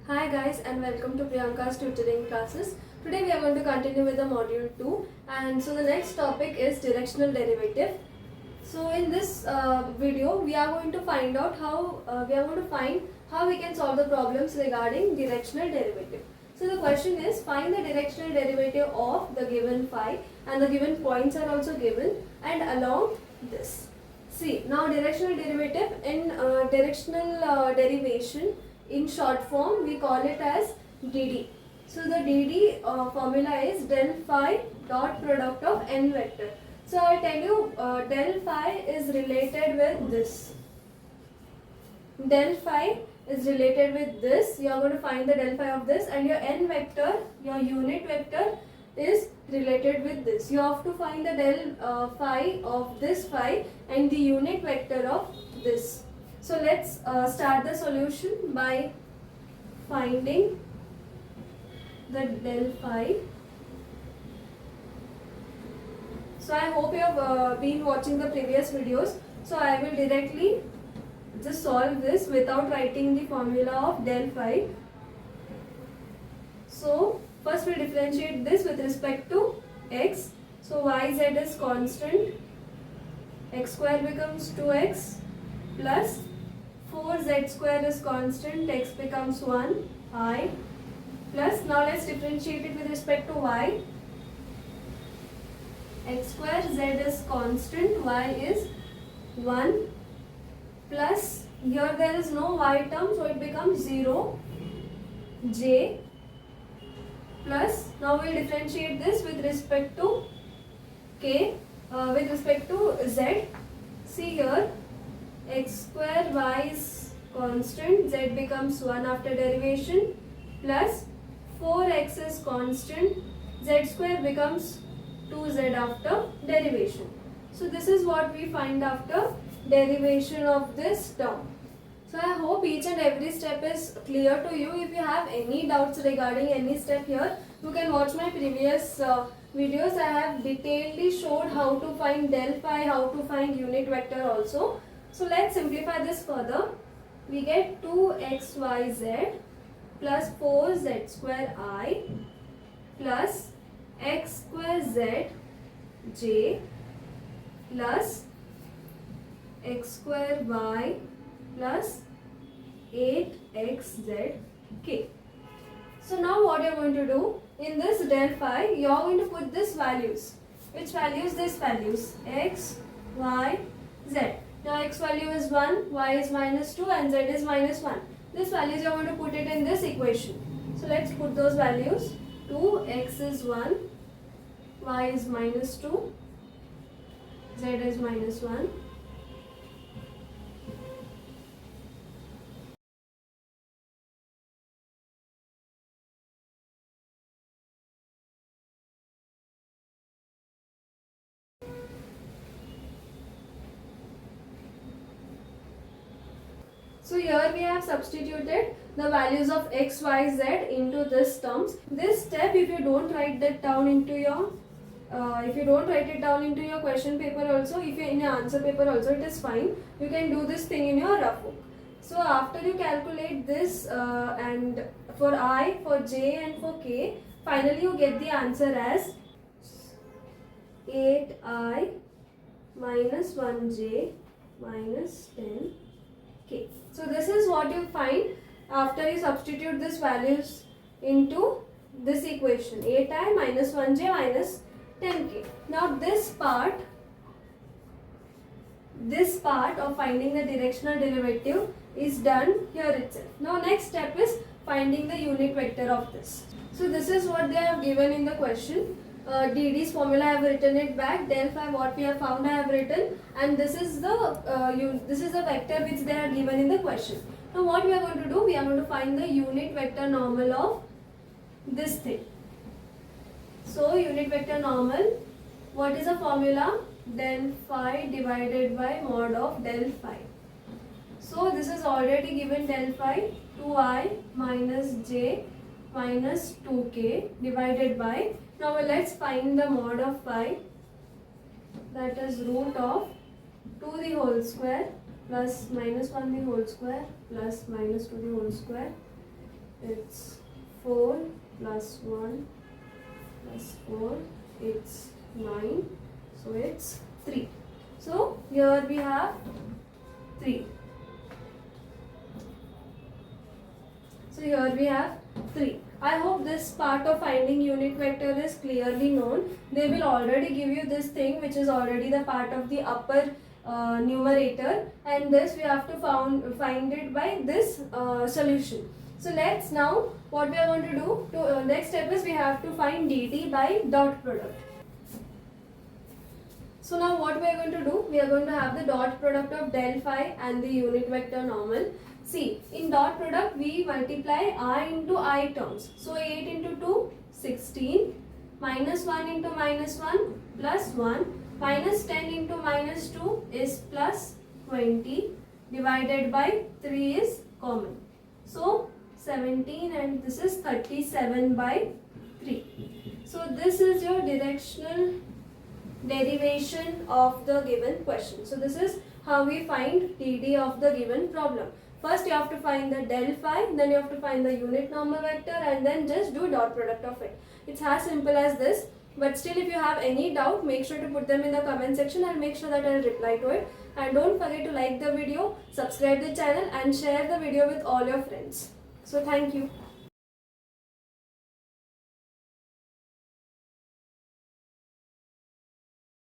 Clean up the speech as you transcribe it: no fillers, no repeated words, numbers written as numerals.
Hi guys and welcome to Priyanka's tutoring classes. Today we are going to continue with the module 2 and so the next topic is directional derivative. So in this video we are going to find out how we can solve the problems regarding directional derivative. So the question is find the directional derivative of the given phi and the given points are also given and along this. See now directional derivative in directional derivation in short form we call it as dd. So the dd formula is del phi dot product of n vector. So I tell you del phi is related with this. Del phi is related with this. You are going to find the del phi of this and your n vector, your unit vector is related with this. You have to find the del phi of this phi and the unit vector of this. So let's start the solution by finding the del phi. So I hope you have been watching the previous videos. So I will directly just solve this without writing the formula of del phi. So first we differentiate this with respect to x. So yz is constant. X square becomes 2x plus 4z square is constant, x becomes 1, I plus now let's differentiate it with respect to y. X square z is constant, y is 1 plus here there is no y term so it becomes 0, j plus now we will differentiate this with respect to k, with respect to z. See here x square y is constant, z becomes 1 after derivation plus 4x is constant, z square becomes 2z after derivation. So this is what we find after derivation of this term. So I hope each and every step is clear to you. If you have any doubts regarding any step here, you can watch my previous videos. I have detailedly showed how to find del phi, how to find unit vector also. So let's simplify this further. We get 2xyz plus 4z square I plus x square z j plus x square y plus 8xz k. So now what you are going to do in this del phi, you are going to put this values. Which values? This values x, y, z. Now x value is 1, y is minus 2 and z is minus 1. This values you are going to put it in this equation. So let's put those values. 2, x is 1, y is minus 2, z is minus 1. So here we have substituted the values of x, y, z into this terms. This step, if you don't write that down into your, question paper also, if you in your answer paper also, it is fine. You can do this thing in your rough book. So after you calculate this and for I, for j and for k, finally you get the answer as 8I minus 1j minus 10k. So this is what you find after you substitute these values into this equation 8I minus 1j minus 10k. Now this part of finding the directional derivative is done here itself. Now next step is finding the unit vector of this. So this is what they have given in the question. dd's formula I have written it back, del phi what we have found I have written, and this is the vector which they are given in the question. Now what we are going to do, we are going to find the unit vector normal of this thing. So unit vector normal, what is the formula? Del phi divided by mod of del phi. So this is already given del phi 2I minus j minus 2k divided by, now let's find the mod of phi, that is root of 2 the whole square plus minus 1 the whole square plus minus 2 the whole square it's 4 plus 1 plus 4, it's 9, so it's 3. So here we have 3. So here we have 3. I hope this part of finding unit vector is clearly known. They will already give you this thing which is already the part of the upper numerator, and this we have to find it by this solution. So let's now what we are going to do, next step is we have to find dt by dot product. So now what we are going to do, we are going to have the dot product of del phi and the unit vector normal. See, in dot product we multiply I into I terms. So 8 into 2, 16, minus 1 into minus 1 plus 1, minus 10 into minus 2 is plus 20, divided by 3 is common. So 17 and this is 37 by 3. So this is your directional derivation of the given question. So this is how we find dd of the given problem. First you have to find the del phi, then you have to find the unit normal vector, and then just do dot product of it. It's as simple as this, but still if you have any doubt, make sure to put them in the comment section and make sure that I will reply to it. And don't forget to like the video, subscribe the channel and share the video with all your friends. So thank you.